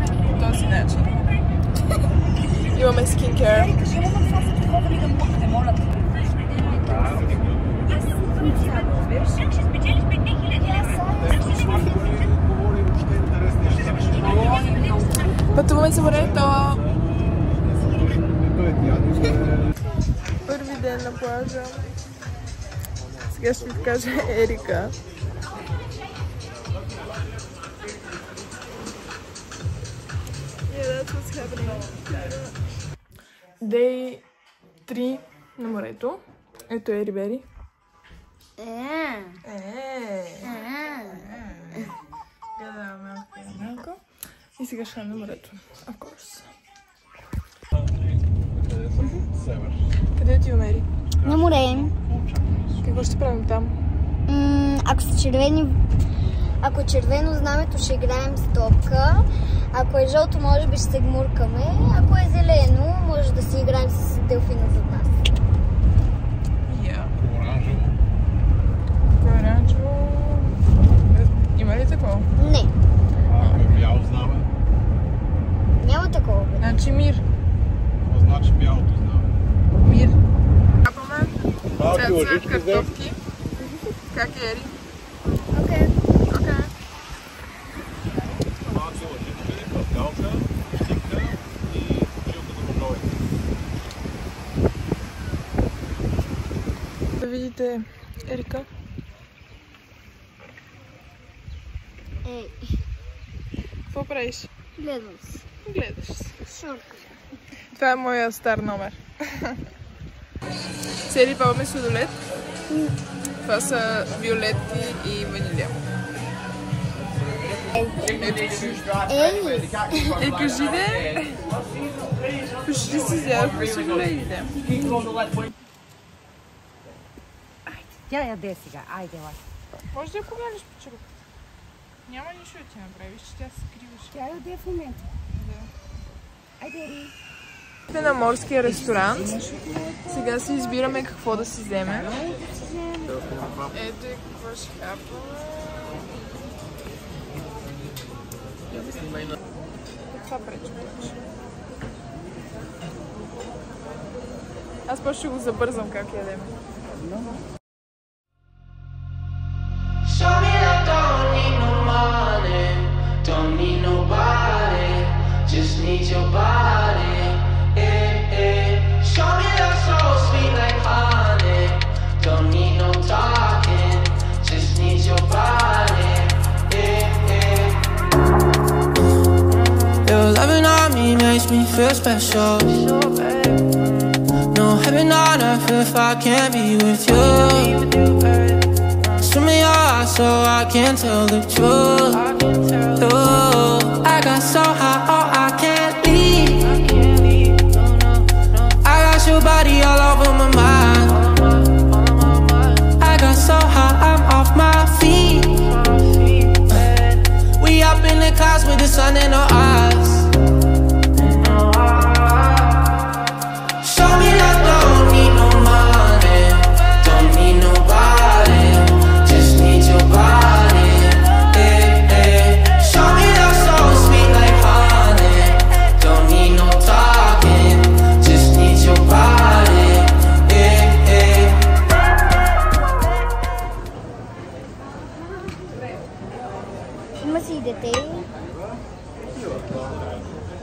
по този начин. Имаме скинкер. Пътуваме за морето. Първи ден на плажа. Сега ще ви покажа Ерика. Дей 3 на морето. Ето е Рибери. Гледаме малко. И сега ще на морето. Of course. Къде ти умери? На море. Какво ще правим там? Ако е червено знамето, ще играем с топка. Ако е жълто, може би ще се гмуркаме. Ако е зелено, може да си играем с делфина зад нас. Оранжево. Има ли такова? Не. Бяло знаме. Няма такова. Значи мир. Какво значи бялото знаме? Мир. Капаме. Цвят картофки. Как е, Ери? Окей. Малки лъжички, паскалка, щипка и жилка за мъжовете. Да видите Ерика. Ей, Какво правиш? гледам се. Гледаш се. Шорка. Това е моя стар номер. Сери паваме сладолет. Това са виолети и ванилия. Е, кажи де! Почти си взявахме сладолетите. Тя яде сега, айде лай. Може да я погледнеш по черупката. Няма нищо да ти направиш, че тя се криваше. Тя яде в момента. Айде, Ери. Сме на морския ресторант. Сега си избираме какво да си вземем. Ето и какво ще хапваме. Това пречи. Аз по ще го забързам как ядем. Don't need nobody, just need your body. Show me love so sweet like honey. Don't need no talking, just need your body. Your loving on me makes me feel special. No heaven on earth if I can't be with you. Swim in your eyes so I can tell the truth. I got so high, oh I can't leave. I got your body all over my mind. I got so high, I'm off my feet. We up in the clouds with the sun in our eyes. Show me that don't need no money, don't need nobody, just need your body. Show me that so sweet like honey. Don't need no talking, just need your body. Има си и дете.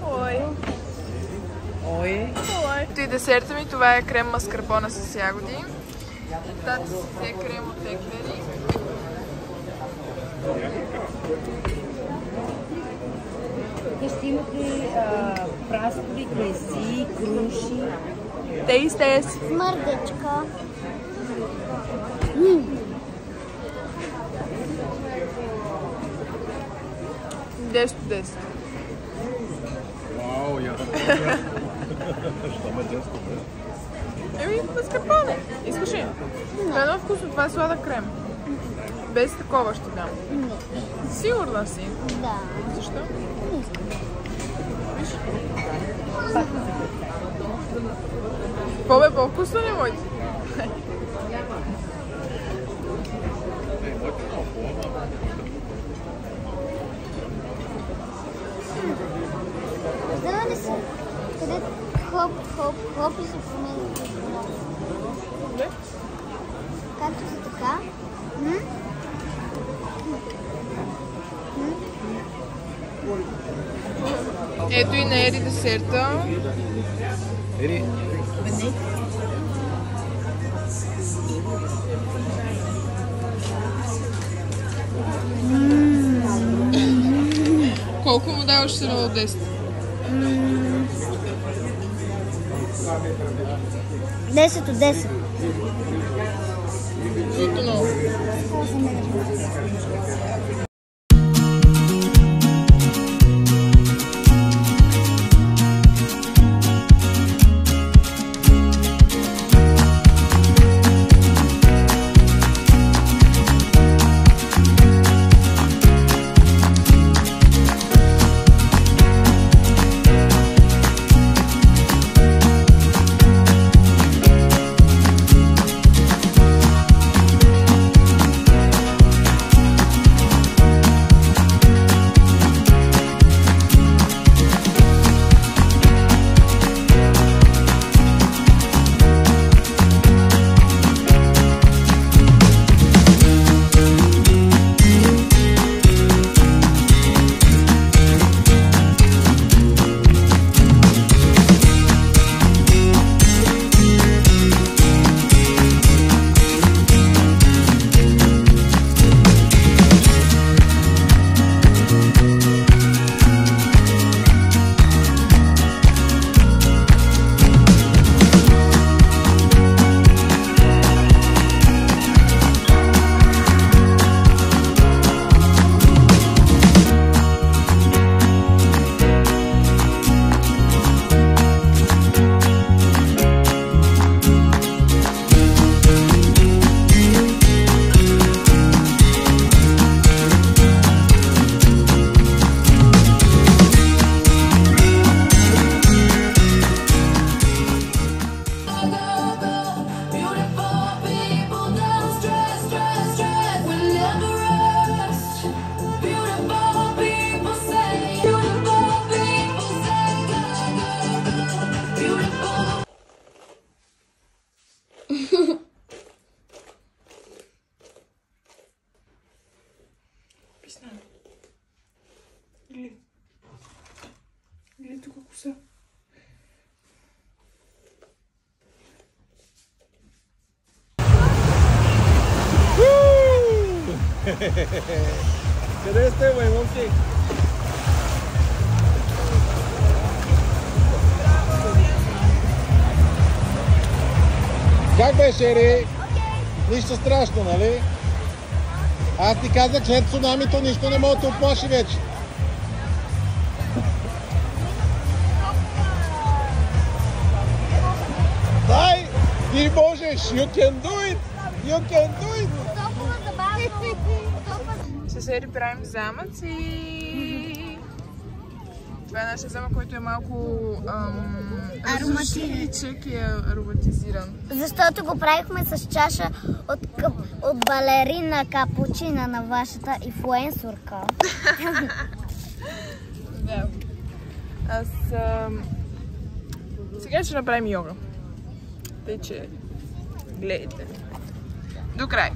Ой. Ой. И десерта ми, това е крем маскарпоне с ягоди. Тати си взе крем от еклери. Те ще имате праскови, клези, круши. Taste. Смърдечка. 10 от 10. Вау, я. Що ме 10 от 10? Еми, маскарпоне. Искаш ли? Това е много вкусно, това е сладък крем. Без такова ще дам. Не. Сигурна си? Да. Защо? Не искам. Виж. Какво бе по-вкусно ли, моите? където хоп, хоп, хоп и се променя. Както са така. Ето и на Ери десерта. Ери. Колко му даваш се от 10? 10 от 10. Защото много. Гледай тук коса. Къде сте, бе, момци? Как беше, Ери? Нищо страшно, нали? Аз ти казах, след цунамито нищо не мога да те оплаши вече. Дай! Ти можеш! You can do it! You can do it! Толкова забавно. С Ери правим замъц и... Това е нашия замък, който е малко разрушичък и ароматизиран. Защото го правихме с чаша от балерина капучина на вашата инфлуенсорка. Да. Аз... Сега ще направим йога. Тъй, че гледайте. До край.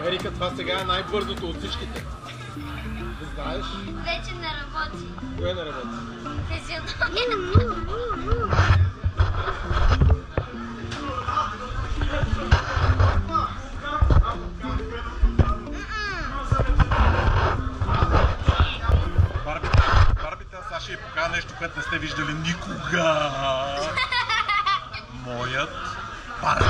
Ерика, това сега е най-бързото от всичките. Знаеш? Вече не работи. Кое не работи? Барбите, аз ще ви покажа нещо, което не сте виждали никога. Моят парец.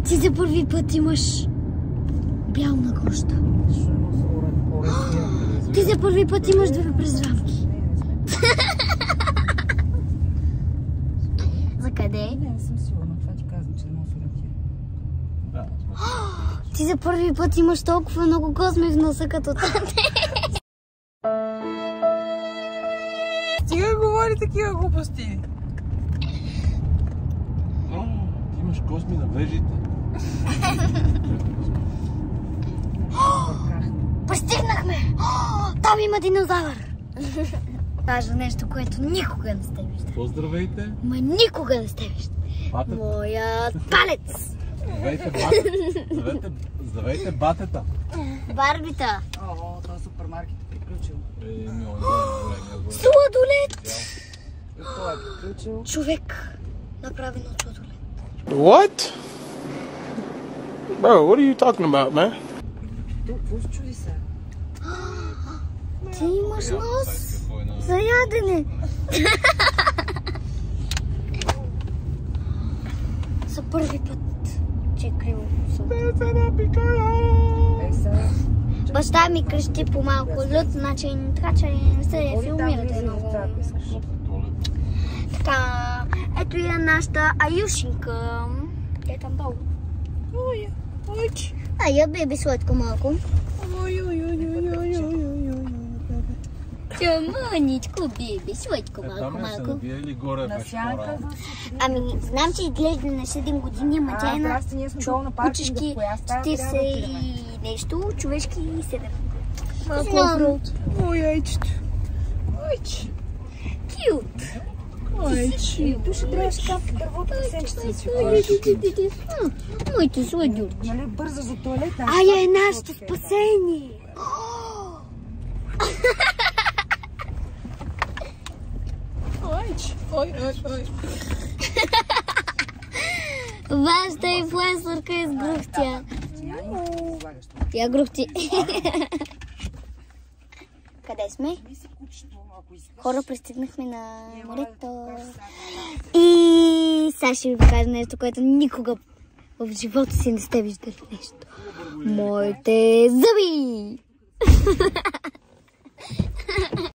Ти за първи път имаш бял на кожата. Ти за първи път имаш две презравки. За къде? Не съм сигурна, това ти казвам, че не мога да ориентирам. Ти за първи път имаш толкова много косми в носа като тате. Стига говори такива глупости. Ти имаш косми на вежите. Пристигнахме! Там има динозавър! Кажа нещо, което никога не сте виждали. Поздравейте! Ма никога не сте виждали. Батета. Моят палец! Здравейте батета! Барбита! О, този супермаркет е приключил. Сладолет! Той е приключил. Човек, направен от сладолет. What? Bro, what are you talking about, man? Какво се чуди се? Ти имаш нос за ядене. За първи път, че е криво. Баща ми крещи по малко лют начин, така че не се филмирате много. Така, ето е нашата Аюшинка. Тя е там долу. Ая, беби, сладко малко. Тя мъничко, беби, сладко малко. Ами, знам, че изглежда на 7 години, ама тя е на кучешки 40 и нещо, човешки 7. Малко грот. Ой, яйчето. Ойче. Кют. Ойче. Тук ще трябва шкаф в дървото да сенчици. Моите сладюрки. Нали бърза за туалет? Ая е нашето спасение. Ойче. Ой. Вашата инфлуенсърка е сгрухтя. Тя грухти. Къде сме? Хора, пристигнахме на морето. И сега ще ви покажа нещо, което никога в живота си не сте виждали нещо. Моите зъби!